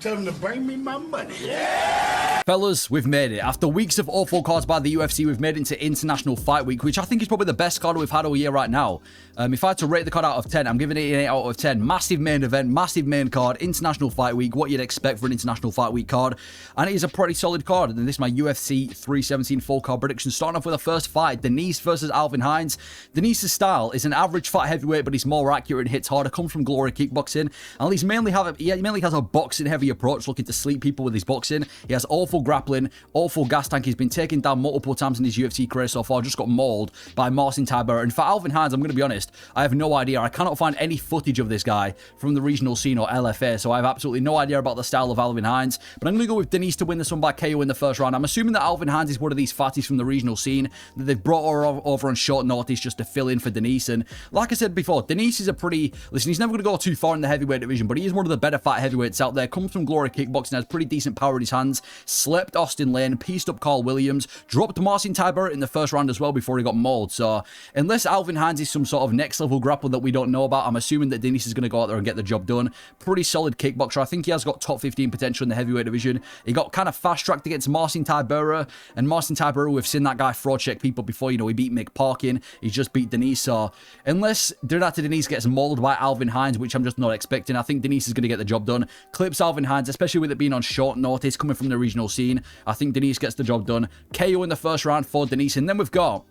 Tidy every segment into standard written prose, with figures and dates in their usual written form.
Tell him to bring me my money. Fellas, we've made it. After weeks of awful cards by the UFC, we've made it into International Fight Week, which I think is probably the best card we've had all year right now. If I had to rate the card out of 10, I'm giving it an 8 out of 10. Massive main event, massive main card, International Fight Week, what you'd expect for an International Fight Week card. And it is a pretty solid card. And this is my UFC 317 full card prediction. Starting off with the first fight, Diniz versus Alvin Hines. Diniz's style is an average fat heavyweight, but he's more accurate and hits harder. Comes from Glory Kickboxing. And he mainly has a boxing heavy approach, looking to sleep people with his boxing. He has awful grappling, awful gas tank. He's been taken down multiple times in his UFC career so far. Just got mauled by Marcin Tybura. And for Alvin Hines, I'm going to be honest, I have no idea. I cannot find any footage of this guy from the regional scene or LFA, so I have absolutely no idea about the style of Alvin Hines. But I'm going to go with Diniz to win this one by KO in the first round. I'm assuming that Alvin Hines is one of these fatties from the regional scene that they've brought over on short notice just to fill in for Diniz. And like I said before, Diniz is a pretty... Listen, he's never going to go too far in the heavyweight division, but he is one of the better fat heavyweights out there. Comes from Glory Kickboxing, has pretty decent power in his hands. Slept Austin Lane, pieced up Carl Williams, dropped Marcin Tybura in the first round as well before he got mauled. So unless Alvin Hines is some sort of next level grappler that we don't know about, I'm assuming that Diniz is going to go out there and get the job done. Pretty solid kickboxer. I think he has got top 15 potential in the heavyweight division. He got kind of fast tracked against Marcin Tybura, and Marcin Tybura, we've seen that guy fraud check people before. You know, he beat Mick Parkin, he's just beat Diniz. So unless Jhonata Diniz gets mauled by Alvin Hines, which I'm just not expecting, I think Diniz is going to get the job done. Clips Alvin Hines, especially with it being on short notice, coming from the regional scene. I think Diniz gets the job done. KO in the first round for Diniz, and then we've got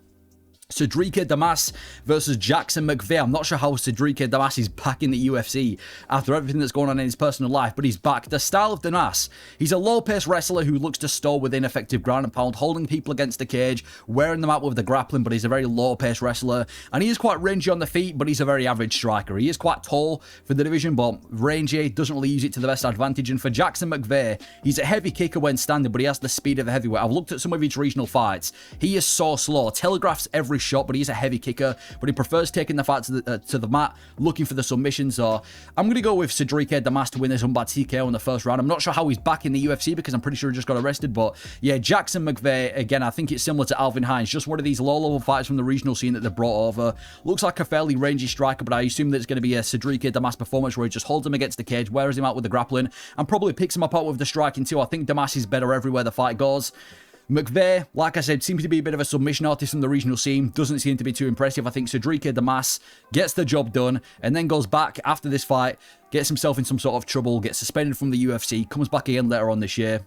Sedriques Dumas versus Jackson Mcvey. I'm not sure how Sedriques Dumas is back in the UFC after everything that's going on in his personal life, but he's back. The style of Dumas, he's a low-pace wrestler who looks to stall within effective ground and pound, holding people against the cage, wearing them out with the grappling, but he's a very low-pace wrestler, and he is quite rangy on the feet, but he's a very average striker. He is quite tall for the division, but rangy, doesn't really use it to the best advantage. And for Jackson Mcvey, he's a heavy kicker when standing, but he has the speed of a heavyweight. I've looked at some of his regional fights. He is so slow, telegraphs every shot, but he's a heavy kicker, but he prefers taking the fight to the mat, looking for the submission. So I'm going to go with Sedriques Dumas to win this one by TKO in the first round. I'm not sure how he's back in the UFC because I'm pretty sure he just got arrested, but yeah, Jackson Mcvey, again, I think it's similar to Alvin Hines, just one of these low-level fights from the regional scene that they brought over. Looks like a fairly rangy striker, but I assume that it's going to be a Sedriques Dumas performance where he just holds him against the cage, wears him out with the grappling, and probably picks him apart with the striking too. I think Dumas is better everywhere the fight goes. Mcvey, like I said, seems to be a bit of a submission artist from the regional scene. Doesn't seem to be too impressive. I think Sedriques Dumas gets the job done and then goes back after this fight, gets himself in some sort of trouble, gets suspended from the UFC, comes back again later on this year.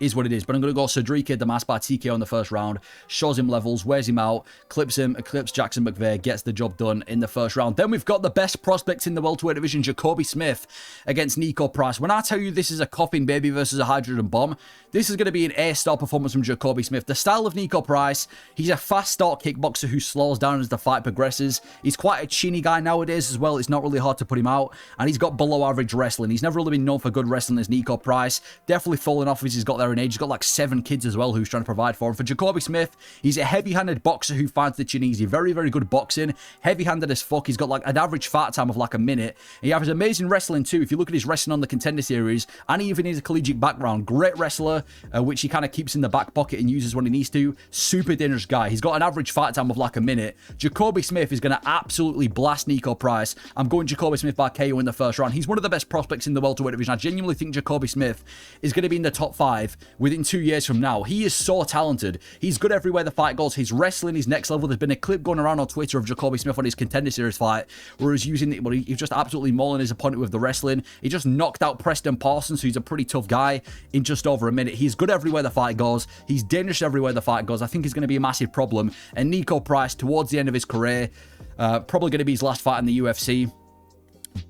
Is what it is, but I'm going to go Sedriques Dumas by TKO in the first round. Shows him levels, wears him out, clips Jackson Mcvey, gets the job done in the first round. Then we've got the best prospects in the welterweight division, Jacobe Smith against Niko Price. When I tell you this is a coffin baby versus a hydrogen bomb, this is going to be an A-star performance from Jacobe Smith. The style of Niko Price, he's a fast start kickboxer who slows down as the fight progresses. He's quite a chinny guy nowadays as well. It's not really hard to put him out, and he's got below average wrestling. He's never really been known for good wrestling as Niko Price. Definitely falling off as he's got there in age. He's got like 7 kids as well who's trying to provide for him. For Jacobe Smith, he's a heavy-handed boxer who finds the chin easy. Very, very good boxing. Heavy-handed as fuck. He's got like an average fight time of like a minute. He has amazing wrestling too. If you look at his wrestling on the Contender Series, and even his collegiate background, great wrestler, which he kind of keeps in the back pocket and uses when he needs to. Super dangerous guy. He's got an average fight time of like a minute. Jacobe Smith is going to absolutely blast Niko Price. I'm going Jacobe Smith by KO in the first round. He's one of the best prospects in the welterweight division. I genuinely think Jacobe Smith is going to be in the top 5 within 2 years from now. He is so talented. He's good everywhere the fight goes. His wrestling is next level. There's been a clip going around on Twitter of Jacobe Smith on his Contender Series fight where he's using it, but he's just absolutely mauling his opponent with the wrestling. He just knocked out Preston Parsons, who's a pretty tough guy, in just over a minute. He's good everywhere the fight goes. He's dangerous everywhere the fight goes. I think he's going to be a massive problem. And Niko Price, towards the end of his career, probably going to be his last fight in the UFC.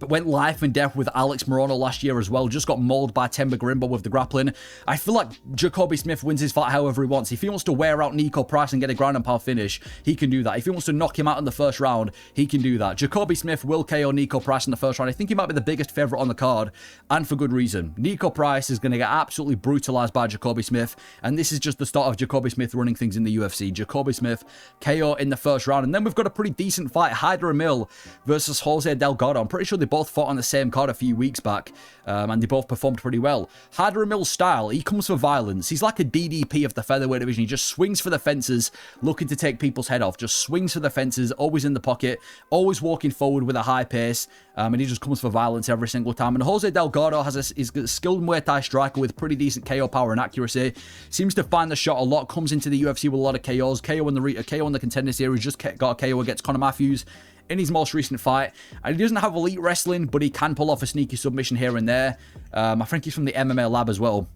But went life and death with Alex Morono last year as well. Just got mauled by Temba Grimbo with the grappling. I feel like Jacobe Smith wins his fight however he wants. If he wants to wear out Niko Price and get a ground and pound finish, he can do that. If he wants to knock him out in the first round, he can do that. Jacobe Smith will KO Niko Price in the first round. I think he might be the biggest favourite on the card, and for good reason. Niko Price is going to get absolutely brutalised by Jacobe Smith, and this is just the start of Jacobe Smith running things in the UFC. Jacobe Smith, KO in the first round. And then we've got a pretty decent fight. Hyder Amil versus Jose Delgado. I'm pretty sure sure they both fought on the same card a few weeks back, and they both performed pretty well. Hyder Amil's style, he comes for violence. He's like a DDP of the featherweight division. He just swings for the fences, looking to take people's head off. Just swings for the fences, always in the pocket, always walking forward with a high pace, and he just comes for violence every single time. And Jose Delgado is a skilled Muay Thai striker with pretty decent KO power and accuracy. Seems to find the shot a lot, comes into the UFC with a lot of KOs. KO in the Contender Series, just got a KO against Conor Matthews in his most recent fight. And he doesn't have elite wrestling, but he can pull off a sneaky submission here and there. I think he's from the MMA lab as well.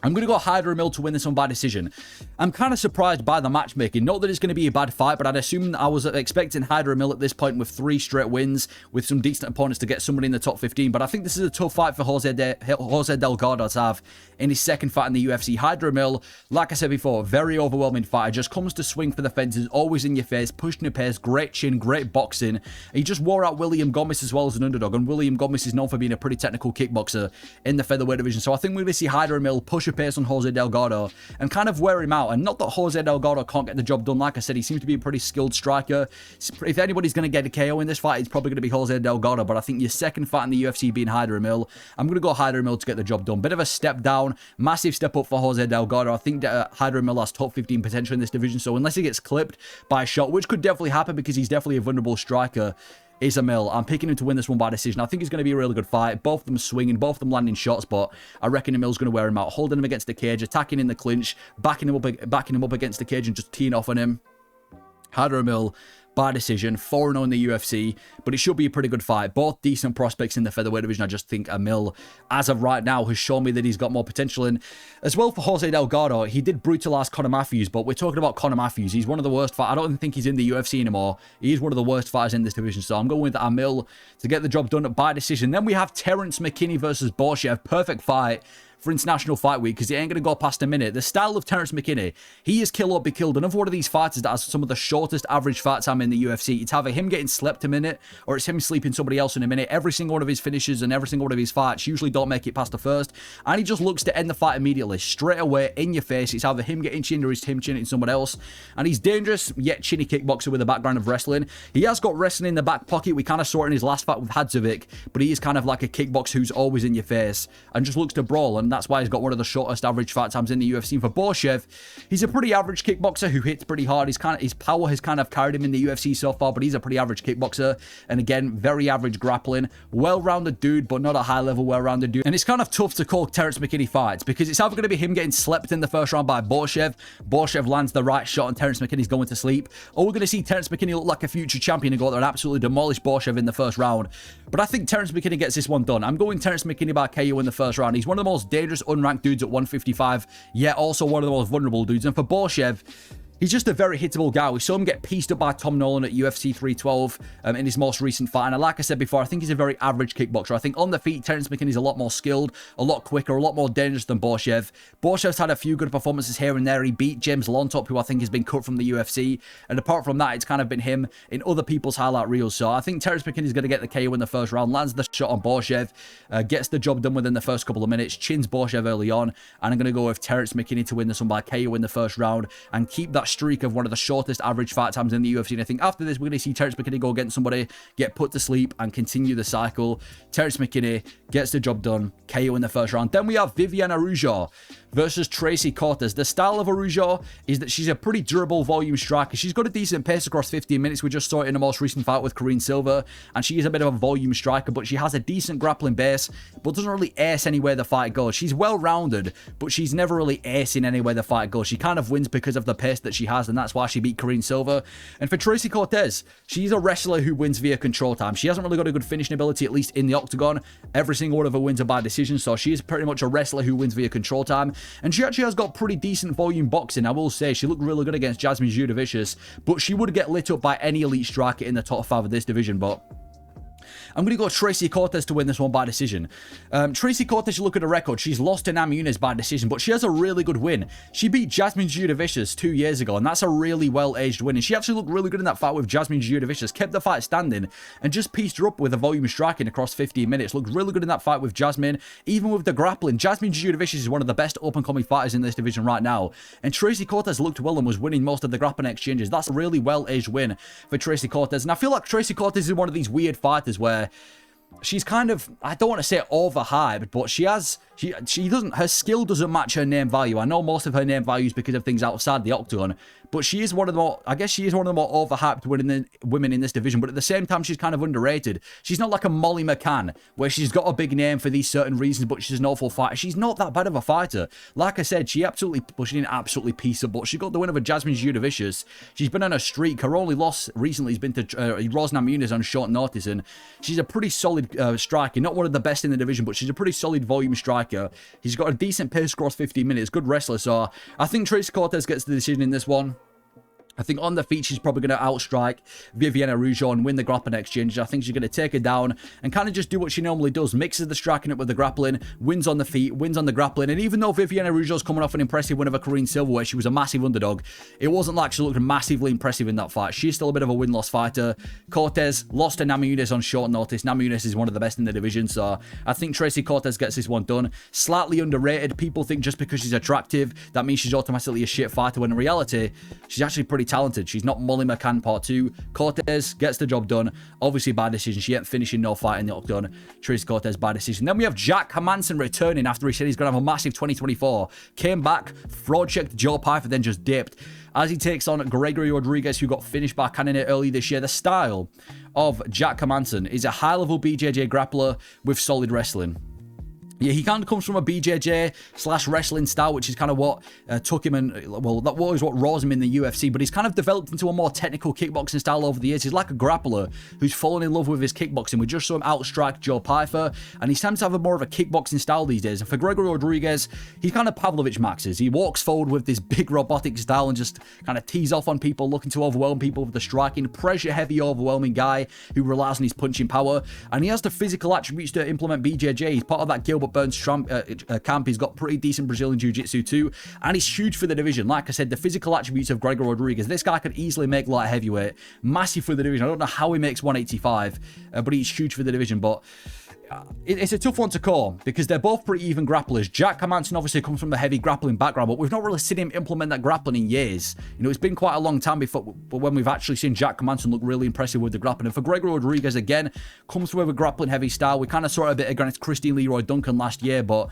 I'm going to go Hyder Amil to win this one by decision. I'm kind of surprised by the matchmaking. Not that it's going to be a bad fight, but I'd assume I was expecting Hyder Amil at this point with 3 straight wins, with some decent opponents to get somebody in the top 15. But I think this is a tough fight for Jose Delgado to have in his second fight in the UFC. Hyder Amil, like I said before, very overwhelming fighter. Just comes to swing for the fences, always in your face, pushing the pace, great chin, great boxing. He just wore out William Gomez as well as an underdog, and William Gomez is known for being a pretty technical kickboxer in the featherweight division. So I think we're going to see Hyder Amil push a pace on Jose Delgado and kind of wear him out. And not that Jose Delgado can't get the job done. Like I said, he seems to be a pretty skilled striker. If anybody's going to get a KO in this fight, it's probably going to be Jose Delgado. But I think your second fight in the UFC being Hyder Amil, I'm going to go Hyder Amil to get the job done. Bit of a step down, massive step up for Jose Delgado. I think that Hyder Amil has top 15 potential in this division. So unless he gets clipped by a shot, which could definitely happen because he's definitely a vulnerable striker, is Amil. I'm picking him to win this one by decision. I think it's going to be a really good fight. Both of them swinging, both of them landing shots, but I reckon Amil's going to wear him out, holding him against the cage, attacking in the clinch, backing him up against the cage and just teeing off on him. Hyder Amil by decision, 4-0 in the UFC, but it should be a pretty good fight. Both decent prospects in the featherweight division. I just think Amil, as of right now, has shown me that he's got more potential. And as well for Jose Delgado, he did brutalize Conor Matthews, but we're talking about Conor Matthews. He's one of the worst fighters. I don't even think he's in the UFC anymore. He is one of the worst fighters in this division, so I'm going with Amil to get the job done by decision. Then we have Terrance McKinney versus Borshchev. Perfect fight for International Fight Week, because he ain't going to go past a minute. The style of Terrance McKinney, he is kill or be killed. Another one of these fighters that has some of the shortest average fight time in the UFC. It's either him getting slept a minute, or it's him sleeping somebody else in a minute. Every single one of his finishes and every single one of his fights usually don't make it past the first, and he just looks to end the fight immediately, straight away, in your face. It's either him getting chinned or it's him chinning someone else, and he's dangerous, yet chinny kickboxer with a background of wrestling. He has got wrestling in the back pocket. We kind of saw it in his last fight with Hadzovic, but he is kind of like a kickboxer who's always in your face and just looks to brawl, and that's why he's got one of the shortest average fight times in the UFC. For Borshchev, he's a pretty average kickboxer who hits pretty hard. His power has kind of carried him in the UFC so far, but he's a pretty average kickboxer. And again, very average grappling. Well-rounded dude, but not a high-level well-rounded dude. And it's kind of tough to call Terrance McKinney fights, because it's either going to be him getting slept in the first round by Borshchev. Borshchev lands the right shot and Terrance McKinney's going to sleep. Or we're going to see Terrance McKinney look like a future champion and go there and absolutely demolish Borshchev in the first round. But I think Terrance McKinney gets this one done. I'm going Terrance McKinney by KO in the first round. He's one of the most dangerous unranked dudes at 155, yet also one of the most vulnerable dudes. And for Borshchev, he's just a very hittable guy. We saw him get pieced up by Tom Nolan at UFC 312 in his most recent fight. And like I said before, I think he's a very average kickboxer. I think on the feet, Terrance McKinney's a lot more skilled, a lot quicker, a lot more dangerous than Borshchev. Borshchev's had a few good performances here and there. He beat James Lontop, who I think has been cut from the UFC. And apart from that, it's kind of been him in other people's highlight reels. So I think Terrance McKinney's going to get the KO in the first round, lands the shot on Borshchev, gets the job done within the first couple of minutes, chins Borshchev early on. And I'm going to go with Terrance McKinney to win this one by KO in the first round and keep that streak of one of the shortest average fight times in the UFC. And I think after this, we're going to see Terrance McKinney go against somebody, get put to sleep, and continue the cycle. Terrance McKinney gets the job done, KO in the first round. Then we have Viviane Araujo versus Tracy Cortez. The style of Araujo is that she's a pretty durable volume striker. She's got a decent pace across 15 minutes. We just saw it in the most recent fight with Karine Silva, and she is a bit of a volume striker, but she has a decent grappling base, but doesn't really ace anywhere the fight goes. She's well-rounded, but she's never really acing anywhere the fight goes. She kind of wins because of the pace that she has, and that's why she beat Karine Silva. And for Tracy Cortez, she's a wrestler who wins via control time. She hasn't really got a good finishing ability, at least in the octagon. Every single one of her wins are by decision, so she is pretty much a wrestler who wins via control time. And she actually has got pretty decent volume boxing. I will say she looked really good against Jasmine Judavicius, but she would get lit up by any elite striker in the top 5 of this division. But I'm going to go Tracy Cortez to win this one by decision. Tracy Cortez, you look at her record, she's lost to Namunes by decision, but she has a really good win. She beat Jasmine Judavicius 2 years ago, and that's a really well-aged win. And she actually looked really good in that fight with Jasmine Judavicius, kept the fight standing, and just pieced her up with a volume striking across 15 minutes. Looked really good in that fight with Jasmine, even with the grappling. Jasmine Judavicius is one of the best up-and-coming fighters in this division right now, and Tracy Cortez looked well and was winning most of the grappling exchanges. That's a really well-aged win for Tracy Cortez, and I feel like Tracy Cortez is one of these weird fighters where she's kind of, I don't want to say overhyped, but she doesn't, her skill doesn't match her name value. I know most of her name value is because of things outside the octagon, but she is one of the more, I guess she is one of the more overhyped women in this division, but at the same time, she's kind of underrated. She's not like a Molly McCann, where she's got a big name for these certain reasons, but she's an awful fighter. She's not that bad of a fighter. Like I said, she didn't absolutely piece her, but she got the win over Jasmine Judavicius. She's been on a streak. Her only loss recently has been to Rosna Muniz on short notice, and she's a pretty solid striker. Not one of the best in the division, but she's a pretty solid volume striker. She's got a decent pace across 15 minutes. Good wrestler, so I think Tracy Cortez gets the decision in this one. I think on the feet, she's probably going to outstrike Viviane Araujo and win the grappling exchange. I think she's going to take her down and kind of just do what she normally does. Mixes the striking up with the grappling, wins on the feet, wins on the grappling. And even though Viviane Araujo's coming off an impressive win over Korean Silverweight, she was a massive underdog. It wasn't like she looked massively impressive in that fight. She's still a bit of a win-loss fighter. Cortez lost to Namajunas on short notice. Namajunas is one of the best in the division, so I think Tracy Cortez gets this one done. Slightly underrated. People think just because she's attractive, that means she's automatically a shit fighter, when in reality, she's actually pretty talented. She's not Molly McCann part 2. Cortez gets the job done, obviously by decision. She ain't finishing no fight in the octagon. Tracy Cortez by decision. Then we have Jack Hermansson returning after he said he's going to have a massive 2024. Came back, fraud checked Joe Pyfer, then just dipped as he takes on Gregory Rodrigues, who got finished by Cannonier early this year. The style of Jack Hermansson is a high-level BJJ grappler with solid wrestling. Yeah, he kind of comes from a BJJ/wrestling style, which is kind of what took him and, well, that was what rose him in the UFC, but he's kind of developed into a more technical kickboxing style over the years. He's like a grappler who's fallen in love with his kickboxing. We just saw him outstrike Joe Pyfer, and he seems to have a more of a kickboxing style these days. And for Gregory Rodrigues, he's kind of Pavlovich Maxes. He walks forward with this big robotic style and just kind of tees off on people, looking to overwhelm people with the striking. Pressure-heavy, overwhelming guy who relies on his punching power, and he has the physical attributes to implement BJJ. He's part of that Gilbert Burns camp. He's got pretty decent Brazilian Jiu-Jitsu too, and he's huge for the division. Like I said, the physical attributes of Gregory Rodrigues, this guy could easily make light heavyweight. Massive for the division. I don't know how he makes 185, but he's huge for the division. But it's a tough one to call because they're both pretty even grapplers. Jack Hermansson obviously comes from a heavy grappling background, but we've not really seen him implement that grappling in years. You know, it's been quite a long time before, but when we've actually seen Jack Hermansson look really impressive with the grappling. And for Gregory Rodrigues, again, comes with a grappling heavy style. We kind of saw it a bit against Christine Leroy Duncan last year, but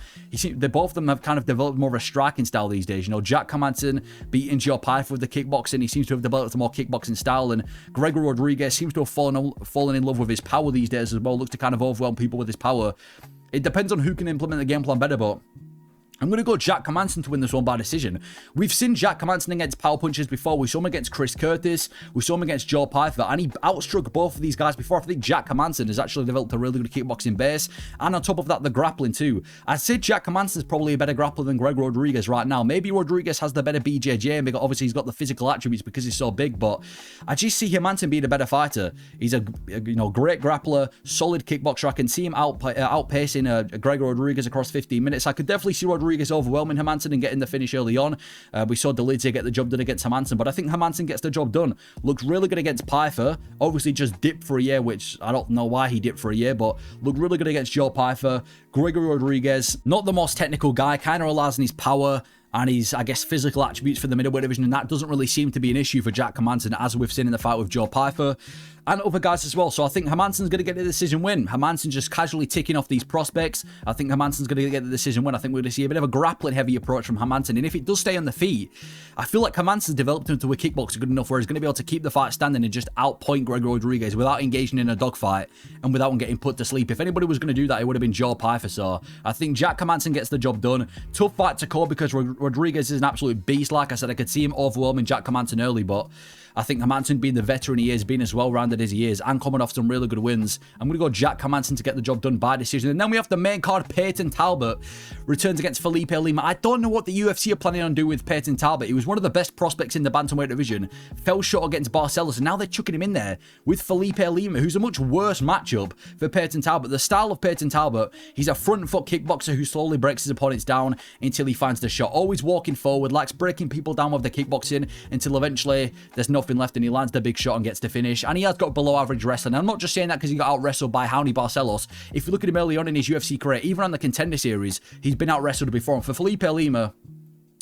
both of them have kind of developed more of a striking style these days. You know, Jack Hermansson beating Joe Pyfer with the kickboxing. He seems to have developed a more kickboxing style, and Gregory Rodrigues seems to have fallen in love with his power these days as well. Looks to kind of overwhelm people with his power. It depends on who can implement the game plan better, but I'm going to go Jack Hermansson to win this one by decision. We've seen Jack Hermansson against power punches before. We saw him against Chris Curtis. We saw him against Joe Pyfer, and he outstruck both of these guys before. I think Jack Hermansson has actually developed a really good kickboxing base, and on top of that, the grappling too. I'd say Jack Hermansson is probably a better grappler than Greg Rodrigues right now. Maybe Rodrigues has the better BJJ, and obviously he's got the physical attributes because he's so big, but I just see Hermansson being a better fighter. He's a great grappler, solid kickboxer. I can see him outpacing Greg Rodrigues across 15 minutes. I could definitely see Rodrigues overwhelming Hermansson and getting the finish early on. We saw Delgado get the job done against Hermansson, but I think Hermansson gets the job done. Looked really good against Pyfer. Obviously just dipped for a year, which I don't know why he dipped for a year, but looked really good against Joe Pyfer. Gregory Rodrigues, not the most technical guy, kind of relies on his power and his, I guess, physical attributes for the middleweight division, and that doesn't really seem to be an issue for Jack Hermansson, as we've seen in the fight with Joe Pyfer and other guys as well. So I think Hermansson's going to get the decision win. Hermansson just casually ticking off these prospects. I think Hermansson's going to get the decision win. I think we're going to see a bit of a grappling heavy approach from Hermansson, and if it does stay on the feet, I feel like Hermansson's developed into a kickboxer good enough where he's going to be able to keep the fight standing and just outpoint Gregory Rodrigues without engaging in a dogfight and without him getting put to sleep. If anybody was going to do that, it would have been Joe Pyfer. So I think Jack Hermansson gets the job done. Tough fight to call because Rodrigues is an absolute beast. Like I said, I could see him overwhelming Jack Hermansson early, but I think Hermansson, being the veteran he is, being as well-rounded as he is, and coming off some really good wins, I'm going to go Jack Hermansson to get the job done by decision. And then we have the main card. Payton Talbott returns against Felipe Lima. I don't know what the UFC are planning on doing with Payton Talbott. He was one of the best prospects in the bantamweight division, fell short against Barcelos, and now they're chucking him in there with Felipe Lima, who's a much worse matchup for Payton Talbott. The style of Payton Talbott, he's a front foot kickboxer who slowly breaks his opponents down until he finds the shot. Always walking forward, likes breaking people down with the kickboxing until eventually there's nothing left and he lands the big shot and gets the finish. And he has got below average wrestling. I'm not just saying that because he got out wrestled by Houndy Barcelos. If you look at him early on in his UFC career, even on the Contender Series, he's been out wrestled before. And for Felipe Lima,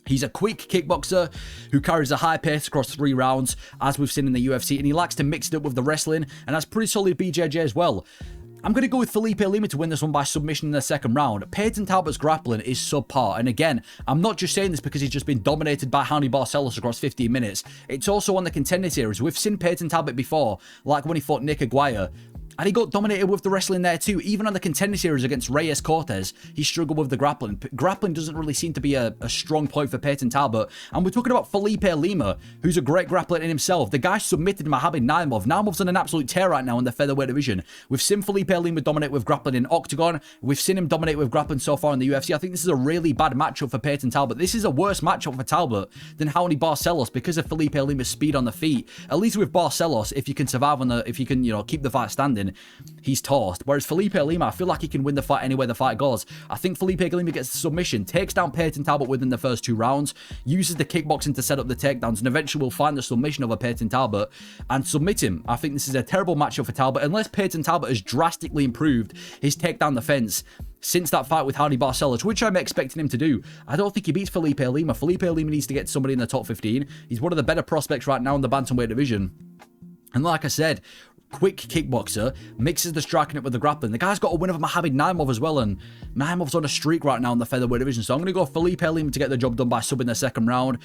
he's a quick kickboxer who carries a high pace across 3 rounds, as we've seen in the UFC, and he likes to mix it up with the wrestling and has pretty solid BJJ as well. I'm going to go with Felipe Lima to win this one by submission in the second round. Payton Talbott's grappling is subpar. And again, I'm not just saying this because he's just been dominated by Hines Barcelos across 15 minutes. It's also on the contender series. We've seen Payton Talbott before, like when he fought Niko, and he got dominated with the wrestling there too. Even on the contender series against Reyes Cortez, he struggled with the grappling. Grappling doesn't really seem to be a strong point for Payton Talbott. And we're talking about Felipe Lima, who's a great grappler in himself. The guy submitted Khabib Nurmagomedov. Nurmagomedov's on an absolute tear right now in the featherweight division. We've seen Felipe Lima dominate with grappling in Octagon. We've seen him dominate with grappling so far in the UFC. I think this is a really bad matchup for Payton Talbott. This is a worse matchup for Talbott than Hines Barcelos because of Felipe Lima's speed on the feet. At least with Barcelos, if you can survive on if you can, keep the fight standing, he's tossed. Whereas Felipe Lima, I feel like he can win the fight anywhere the fight goes. I think Felipe Lima gets the submission, takes down Payton Talbott within the first 2 rounds, uses the kickboxing to set up the takedowns, and eventually will find the submission over Payton Talbott and submit him. I think this is a terrible matchup for Talbott, unless Payton Talbott has drastically improved his takedown defense since that fight with Hines Barcelos, which I'm expecting him to do. I don't think he beats Felipe Lima. Felipe Lima needs to get somebody in the top 15. He's one of the better prospects right now in the bantamweight division. And like I said, quick kickboxer, mixes the striking it with the grappling. The guy's got a win over Khabib Nurmagomedov as well, and Nurmagomedov's on a streak right now in the featherweight division. So I'm going to go Felipe Lima to get the job done by subbing the second round.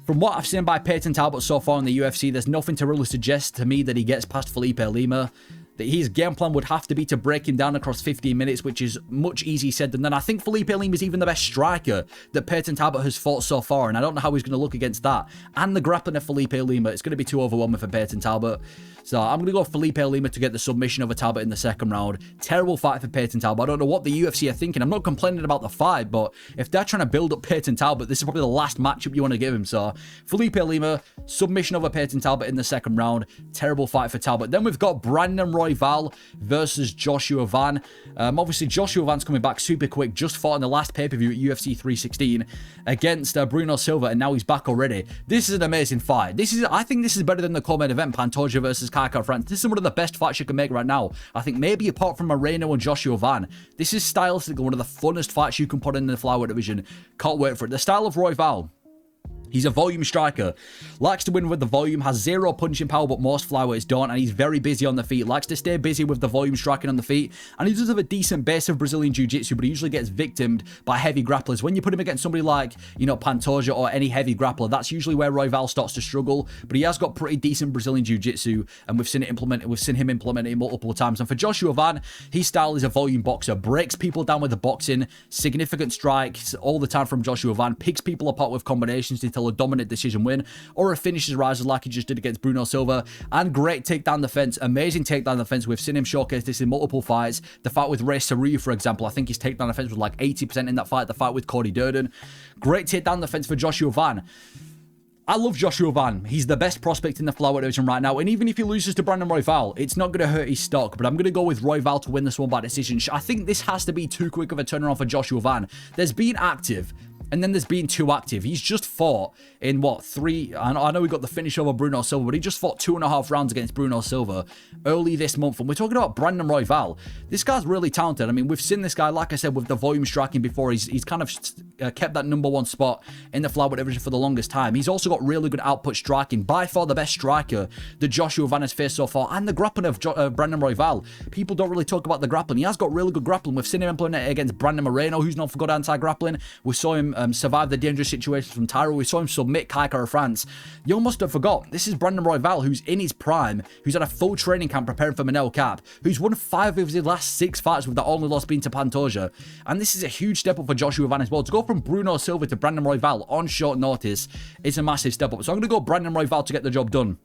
From what I've seen by Payton Talbott so far in the UFC, there's nothing to really suggest to me that he gets past Felipe Lima. That his game plan would have to be to break him down across 15 minutes, which is much easier said than done. I think Felipe Lima is even the best striker that Payton Talbott has fought so far, and I don't know how he's going to look against that. And the grappling of Felipe Lima, it's going to be too overwhelming for Payton Talbott. So I'm going to go Felipe Lima to get the submission over Talbott in the second round. Terrible fight for Payton Talbott. I don't know what the UFC are thinking. I'm not complaining about the fight, but if they're trying to build up Payton Talbott, this is probably the last matchup you want to give him. So Felipe Lima, submission over Payton Talbott in the second round. Terrible fight for Talbott. Then we've got Brandon Royval versus Joshua Van. Obviously, Joshua Van's coming back super quick. Just fought in the last pay-per-view at UFC 316 against Bruno Silva, and now he's back already. This is an amazing fight. I think this is better than the co-main event, Pantoja versus Kaka France. This is one of the best fights you can make right now. I think maybe apart from Moreno and Joshua Van, this is stylistically one of the funnest fights you can put in the flyweight division. Can't wait for it. The style of Royval. He's a volume striker, likes to win with the volume, has zero punching power, but most flyweights don't, and he's very busy on the feet, likes to stay busy with the volume striking on the feet, and he does have a decent base of Brazilian Jiu-Jitsu, but he usually gets victimed by heavy grapplers. When you put him against somebody like, Pantoja or any heavy grappler, that's usually where Royval starts to struggle, but he has got pretty decent Brazilian Jiu-Jitsu, and we've seen him implement it multiple times. And for Joshua Van, his style is a volume boxer, breaks people down with the boxing, significant strikes all the time from Joshua Van, picks people apart with combinations until a dominant decision win, or a finishes rises like he just did against Bruno Silva. And great takedown defense, amazing takedown defense. We've seen him showcase this in multiple fights. The fight with Ray Saru, for example, I think his takedown defense was like 80% in that fight. The fight with Cody Durden, great takedown defense for Joshua Van. I love Joshua Van. He's the best prospect in the flyweight division right now. And even if he loses to Brandon Royval, it's not going to hurt his stock. But I'm going to go with Royval to win this one by decision. I think this has to be too quick of a turnaround for Joshua Van. There's been active, and then there's been too active. He's just fought in, three... I know we got the finish over Bruno Silva, but he just fought 2.5 rounds against Bruno Silva early this month. And we're talking about Brandon Royval. This guy's really talented. I mean, we've seen this guy, like I said, with the volume striking before. He's kind of kept that number 1 spot in the flyweight division for the longest time. He's also got really good output striking. By far the best striker that Joshua Van has faced so far. And the grappling of Brandon Royval. People don't really talk about the grappling. He has got really good grappling. We've seen him implement it against Brandon Moreno, who's not for good anti-grappling. We saw him survive the dangerous situations from Tyro. We saw him submit Kaka of France. You almost have forgot. This is Brandon Royval, who's in his prime, who's had a full training camp preparing for Beneil Cap, who's won 5 of his last 6 fights with the only loss being to Pantoja. And this is a huge step up for Joshua Van as well. To go from Bruno Silva to Brandon Royval on short notice is a massive step up. So I'm going to go Brandon Royval to get the job done.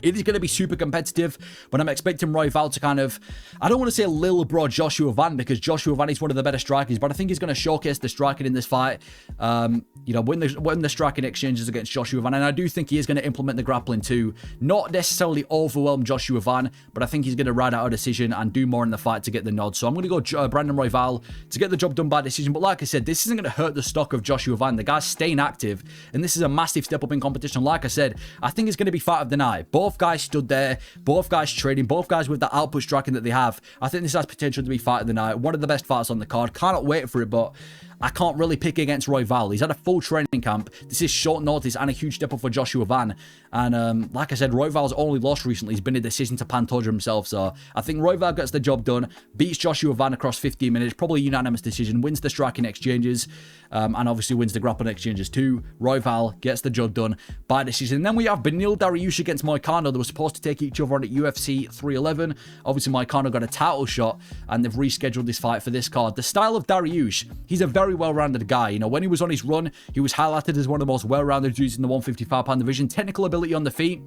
It is going to be super competitive, but I'm expecting Royval to kind of, I don't want to say Lil Bro Joshua Van, because Joshua Van is one of the better strikers, but I think he's going to showcase the striking in this fight, win the striking exchanges against Joshua Van, and I do think he is going to implement the grappling too. Not necessarily overwhelm Joshua Van, but I think he's going to ride out a decision and do more in the fight to get the nod. So I'm going to go Brandon Royval to get the job done by decision, but like I said, this isn't going to hurt the stock of Joshua Van. The guy's staying active, and this is a massive step up in competition. Like I said, I think it's going to be fight of the night. Both guys stood there, both guys trading, both guys with the output striking that they have. I think this has potential to be fight of the night. One of the best fights on the card. Cannot wait for it, but I can't really pick against Royval. He's had a full training camp. This is short notice and a huge step up for Joshua Van. And like I said, Royval's only loss recently has been a decision to Pantoja himself. So I think Royval gets the job done, beats Joshua Van across 15 minutes, probably a unanimous decision, wins the striking exchanges, and obviously wins the grappling exchanges too. Royval gets the job done by decision. And then we have Beneil Dariush against Moicano. They were supposed to take each other on at UFC 311. Obviously, Moicano got a title shot, and they've rescheduled this fight for this card. The style of Dariush, he's a very well-rounded guy. You know, when he was on his run, he was highlighted as one of the most well-rounded dudes in the 155-pound division. Technical ability on the feet,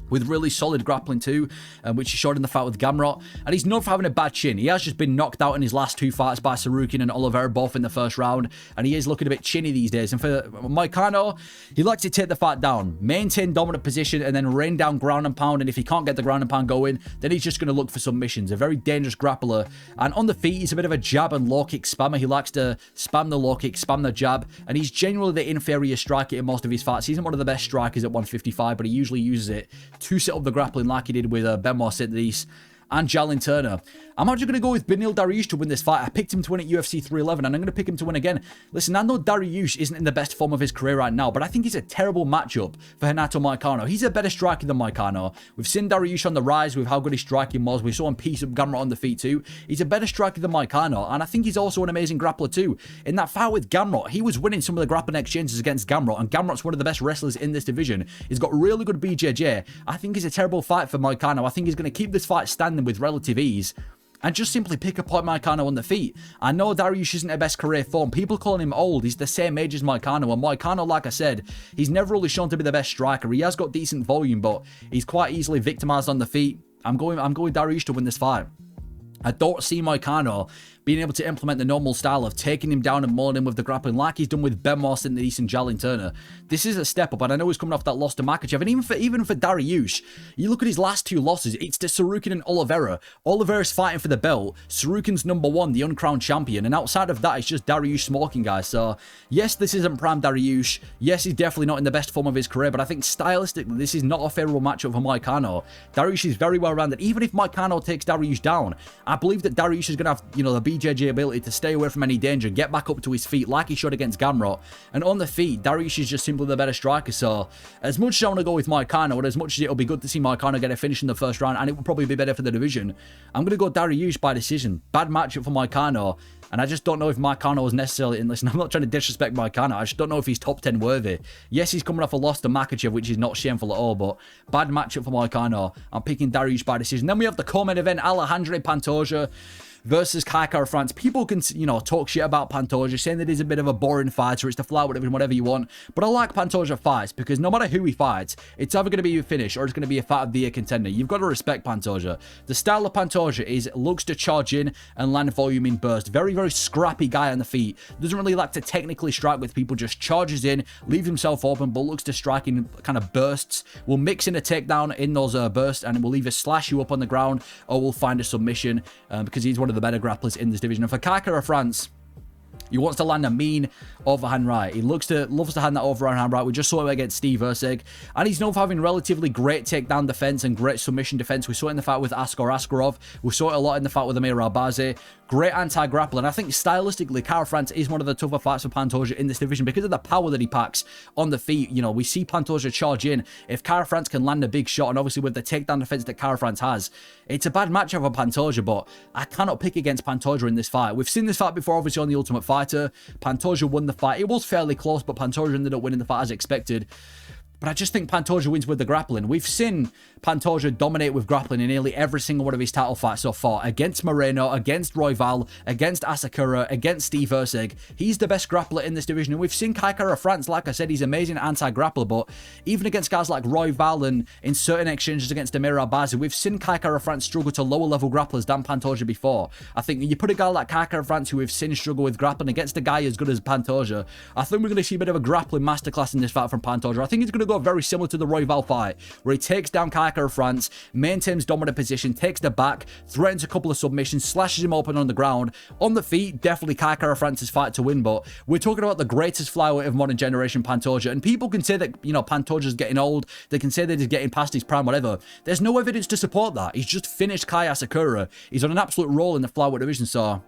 with really solid grappling too, which he showed in the fight with Gamrot. And he's known for having a bad chin. He has just been knocked out in his last two fights by Tsarukyan and Oliveira, both in the first round. And he is looking a bit chinny these days. And for Moicano, he likes to take the fight down, maintain dominant position, and then rain down ground and pound. And if he can't get the ground and pound going, then he's just going to look for submissions. A very dangerous grappler. And on the feet, he's a bit of a jab and low kick spammer. He likes to spam the low kick, spam the jab. And he's genuinely the inferior striker in most of his fights. He isn't one of the best strikers at 155, but he usually uses it to set up the grappling like he did with Benoit Sedriques and Jalin Turner. I'm actually going to go with Beneil Dariush to win this fight. I picked him to win at UFC 311, and I'm going to pick him to win again. Listen, I know Dariush isn't in the best form of his career right now, but I think he's a terrible matchup for Renato Moicano. He's a better striker than Moicano. We've seen Dariush on the rise with how good his striking was. We saw him piece up Gamrot on the feet too. He's a better striker than Moicano, and I think he's also an amazing grappler too. In that fight with Gamrot, he was winning some of the grappling exchanges against Gamrot, and Gamrot's one of the best wrestlers in this division. He's got really good BJJ. I think it's a terrible fight for Moicano. I think he's going to keep this fight standing with relative ease and just simply pick apart Moicano on the feet. I know Dariush isn't at best career form. People calling him old. He's the same age as Moicano. And Moicano, like I said, he's never really shown to be the best striker. He has got decent volume, but he's quite easily victimized on the feet. I'm going Dariush to win this fight. I don't see Moicano being able to implement the normal style of taking him down and mauling him with the grappling like he's done with Benoit Sedriques and Jalin Turner. This is a step up, and I know he's coming off that loss to Makhachev. And even for Dariush, you look at his last two losses, it's to Tsarukyan and Oliveira. Oliveira's fighting for the belt. Tsarukyan's #1, the uncrowned champion. And outside of that, it's just Dariush smoking, guys. So, yes, this isn't prime Dariush. Yes, he's definitely not in the best form of his career, but I think stylistically, this is not a favourable matchup for Moicano. Dariush is very well rounded. Even if Moicano takes Dariush down, I believe that Dariush is going to have, you know, the BJJ ability to stay away from any danger, get back up to his feet like he showed against Gamrot. And on the feet, Dariush is just simply the better striker. So, as much as I want to go with Moicano, and as much as it'll be good to see Moicano get a finish in the first round, and it will probably be better for the division, I'm going to go Dariush by decision. Bad matchup for Moicano. And I just don't know if Moicano is necessarily... And listen, I'm not trying to disrespect Moicano. I just don't know if he's top 10 worthy. Yes, he's coming off a loss to Makhachev, which is not shameful at all, but bad matchup for Moicano. I'm picking Dariush by decision. Then we have the co-main event, Alejandro Pantoja versus Kai Kara-France. People can, you know, talk shit about Pantoja, saying that he's a bit of a boring fighter, it's the fly, whatever you want. But I like Pantoja fights, because no matter who he fights, it's either going to be a finish or it's going to be a fight of the year contender. You've got to respect Pantoja. The style of Pantoja is, looks to charge in and land volume in burst. Very, very scrappy guy on the feet. Doesn't really like to technically strike with people, just charges in, leaves himself open, but looks to strike in kind of bursts. Will mix in a takedown in those bursts, and will either slash you up on the ground or will find a submission, because he's one of the better grapplers in this division. And for Kai Kara-France, he wants to land a mean overhand right. He loves to hand that overhand right. We just saw it against Steve Erceg. And he's known for having relatively great takedown defense and great submission defense. We saw it in the fight with Askar Askarov. We saw it a lot in the fight with Amir Albazi. Great anti-grappler. And I think stylistically, Kara-France is one of the tougher fights for Pantoja in this division because of the power that he packs on the feet. You know, we see Pantoja charge in. If Kara-France can land a big shot, and obviously with the takedown defense that Kara-France has, it's a bad matchup for Pantoja, but I cannot pick against Pantoja in this fight. We've seen this fight before, obviously, on The Ultimate Fighter. Pantoja won the fight. It was fairly close, but Pantoja ended up winning the fight as expected. But I just think Pantoja wins with the grappling. We've seen Pantoja dominate with grappling in nearly every single one of his title fights so far. Against Moreno, against Royval, against Asakura, against Steve Erceg. He's the best grappler in this division. And we've seen Kai Kara-France, like I said, he's amazing anti-grappler. But even against guys like Royval and in certain exchanges against Amir Albazi, we've seen Kai Kara-France struggle to lower level grapplers than Pantoja before. I think you put a guy like Kai Kara-France, who we've seen struggle with grappling, against a guy as good as Pantoja, I think we're going to see a bit of a grappling masterclass in this fight from Pantoja. I think he's going to go very similar to the Royval fight, where he takes down Kai Kara-France, maintains dominant position, takes the back, threatens a couple of submissions, slashes him open on the ground. On the feet, definitely Kai Kara-France's fight to win, but we're talking about the greatest flyweight of modern generation, Pantoja, and people can say that, you know, Pantoja's getting old, they can say that he's getting past his prime, whatever. There's no evidence to support that. He's just finished Kai Asakura. He's on an absolute roll in the flyweight division, so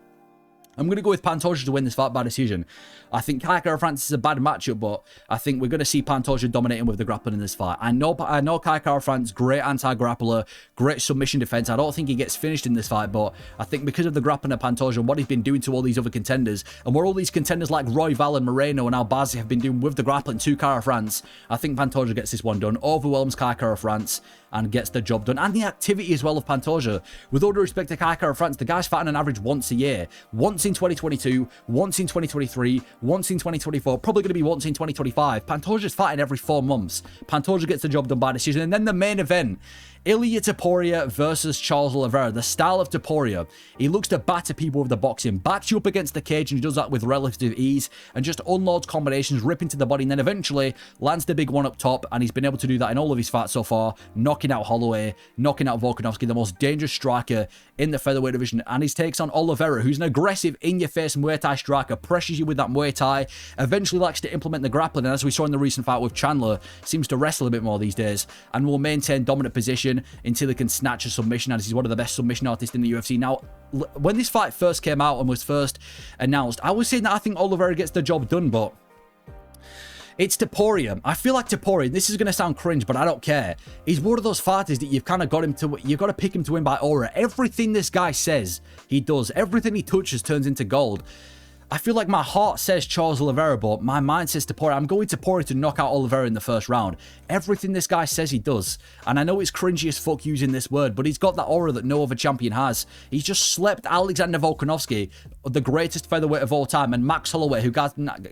I'm going to go with Pantoja to win this fight by decision. I think Kai Kara-France is a bad matchup, but I think we're going to see Pantoja dominating with the grappling in this fight. I know Kai Kara-France, great anti-grappler, great submission defense. I don't think he gets finished in this fight, but I think because of the grappling of Pantoja and what he's been doing to all these other contenders, and what all these contenders like Royval and Moreno and Albazi have been doing with the grappling to Kara-France, I think Pantoja gets this one done, overwhelms Kai Kara-France, and gets the job done. And the activity as well of Pantoja. With all due respect to Kai Kara-France, the guy's fighting on average once a year. Once in 2022, once in 2023, once in 2024, probably going to be once in 2025. Pantoja's fighting every 4 months. Pantoja gets the job done by decision. And then the main event, Ilia Topuria versus Charles Oliveira. The style of Topuria. He looks to batter people with the boxing. Backs you up against the cage and he does that with relative ease. And just unloads combinations, ripping to the body. And then eventually lands the big one up top. And he's been able to do that in all of his fights so far. Knocking out Holloway. Knocking out Volkanovski. The most dangerous striker in the featherweight division. And he takes on Oliveira, who's an aggressive, in-your-face Muay Thai striker. Pressures you with that Muay Thai. Eventually likes to implement the grappling. And as we saw in the recent fight with Chandler, seems to wrestle a bit more these days. And will maintain dominant position until he can snatch a submission, as he's one of the best submission artists in the UFC. Now, when this fight first came out and was first announced, I was saying that I think Oliveira gets the job done, but it's Topuria. I feel like Topuria, this is going to sound cringe, but I don't care. He's one of those fighters that you've kind of got him to, you've got to pick him to win by aura. Everything this guy says, he does. Everything he touches turns into gold. I feel like my heart says Charles Oliveira, but my mind says Topuria. I'm going Topuria to knock out Oliveira in the first round. Everything this guy says he does. And I know it's cringy as fuck using this word, but he's got that aura that no other champion has. He's just slept Alexander Volkanovski, the greatest featherweight of all time, and Max Holloway, a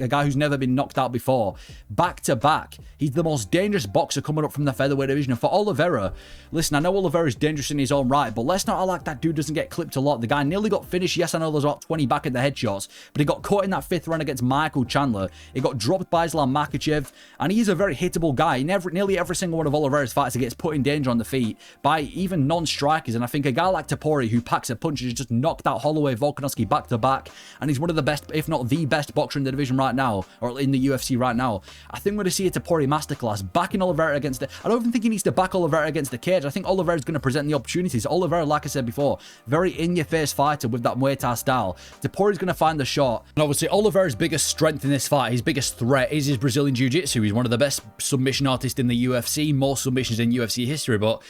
guy who's never been knocked out before, back to back. He's the most dangerous boxer coming up from the featherweight division. And for Oliveira, listen, I know Oliveira's dangerous in his own right, but let's not act like that dude doesn't get clipped a lot. The guy nearly got finished. Yes, I know there's about 20 back in the headshots, but he got caught in that 5th round against Michael Chandler. He got dropped by Islam Makhachev, and he's a very hittable guy. Nearly every single one of Oliveira's fights, he gets put in danger on the feet by even non-strikers. And I think a guy like Topuria, who packs a punch, has just knocked out Holloway, Volkanovski back to back, and he's one of the best, if not the best boxer in the division right now, or in the UFC right now. I think we're going to see a Topuria masterclass, backing Oliveira against the... I don't even think he needs to back Oliveira against the cage. I think Oliveira's going to present the opportunities. Oliveira, like I said before, very in-your-face fighter with that Muay Thai style. Topuria's going to find the shot. And obviously, Oliveira's biggest strength in this fight, his biggest threat, is his Brazilian Jiu-Jitsu. He's one of the best submission artists in the UFC, more submissions in UFC history, but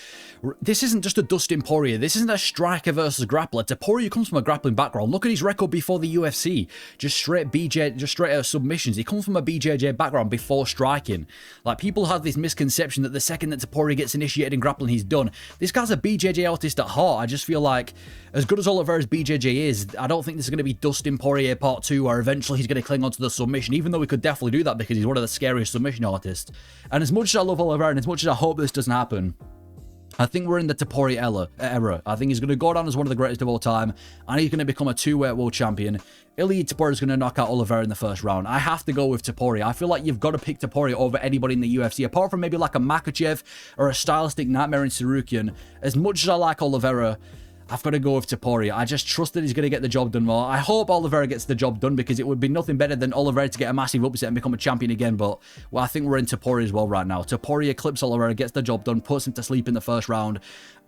this isn't just a Dustin Poirier. This isn't a striker versus grappler. Topuria comes from a grappling background. Look at his record before the UFC. Just straight submissions. He comes from a BJJ background before striking. Like, people have this misconception that the second that Topuria gets initiated in grappling, he's done. This guy's a BJJ artist at heart. I just feel like, as good as Oliveira's BJJ is, I don't think this is going to be Dustin Poirier Part 2, where eventually he's going to cling onto the submission, even though he could definitely do that because he's one of the scariest submission artists. And as much as I love Oliveira and as much as I hope this doesn't happen, I think we're in the Topuria era. I think he's going to go down as one of the greatest of all time, and he's going to become a 2-weight world champion. Ilia Topuria is going to knock out Oliveira in the first round. I have to go with Topuria. I feel like you've got to pick Topuria over anybody in the UFC, apart from maybe like a Makhachev or a stylistic nightmare in Sarukian. As much as I like Oliveira, I've got to go with Topuria. I just trust that he's going to get the job done more. I hope Oliveira gets the job done, because it would be nothing better than Oliveira to get a massive upset and become a champion again. But well, I think we're in Topuria as well right now. Topuria clips Oliveira, gets the job done, puts him to sleep in the first round,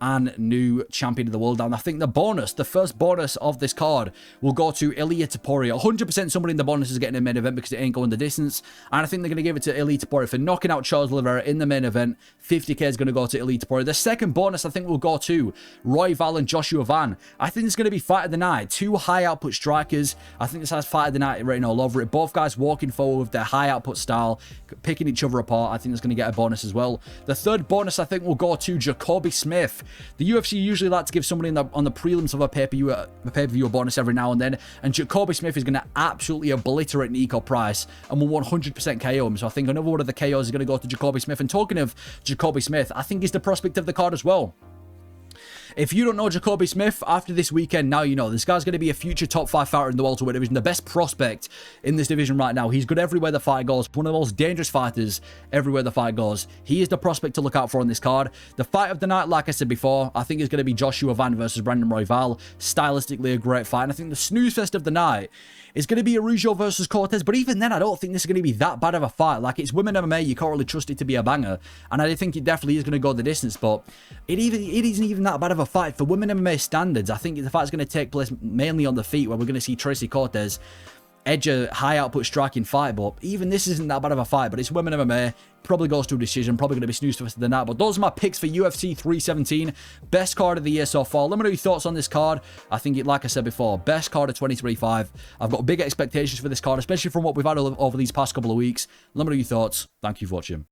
and new champion of the world. And I think the first bonus of this card will go to Ilia Topuria. 100% somebody in the bonus is getting a main event because it ain't going the distance. And I think they're going to give it to Ilia Topuria for knocking out Charles Oliveira in the main event. 50k is going to go to Ilia Topuria. The second bonus, I think, will go to Royval and Joshua Van. I think it's going to be fight of the night. 2 high output strikers. I think this has fight of the night written all over it. Both guys walking forward with their high output style, picking each other apart. I think it's going to get a bonus as well. The third bonus, I think, will go to Jacobe Smith. The UFC usually like to give somebody on the prelims of a pay-per-view a bonus every now and then, and Jacobe Smith is going to absolutely obliterate Niko Price and will 100% KO him. So I think another one of the KOs is going to go to Jacobe Smith. And talking of Jacobe Smith, I think he's the prospect of the card as well. If you don't know Jacobe Smith, after this weekend, now you know. This guy's going to be a future top 5 fighter in the welterweight division, the best prospect in this division right now. He's good everywhere the fight goes, one of the most dangerous fighters everywhere the fight goes. He is the prospect to look out for on this card. The fight of the night, like I said before, I think is going to be Joshua Van versus Brandon Royval. Stylistically a great fight. And I think the snooze fest of the night is going to be Araujo versus Cortez. But even then, I don't think this is going to be that bad of a fight. Like, it's women MMA, you can't really trust it to be a banger. And I think it definitely is going to go the distance, but it isn't even that bad of a fight for women MMA standards. I think the fight's going to take place mainly on the feet, where we're going to see Tracy Cortez edge a high output striking fight. But even this isn't that bad of a fight, but it's women MMA. Probably goes to a decision, probably going to be snooze for the night. But those are my picks for UFC 317. Best card of the year so far. Let me know your thoughts on this card. I think, like I said before, best card of 2025. I've got big expectations for this card, especially from what we've had over these past couple of weeks. Let me know your thoughts. Thank you for watching.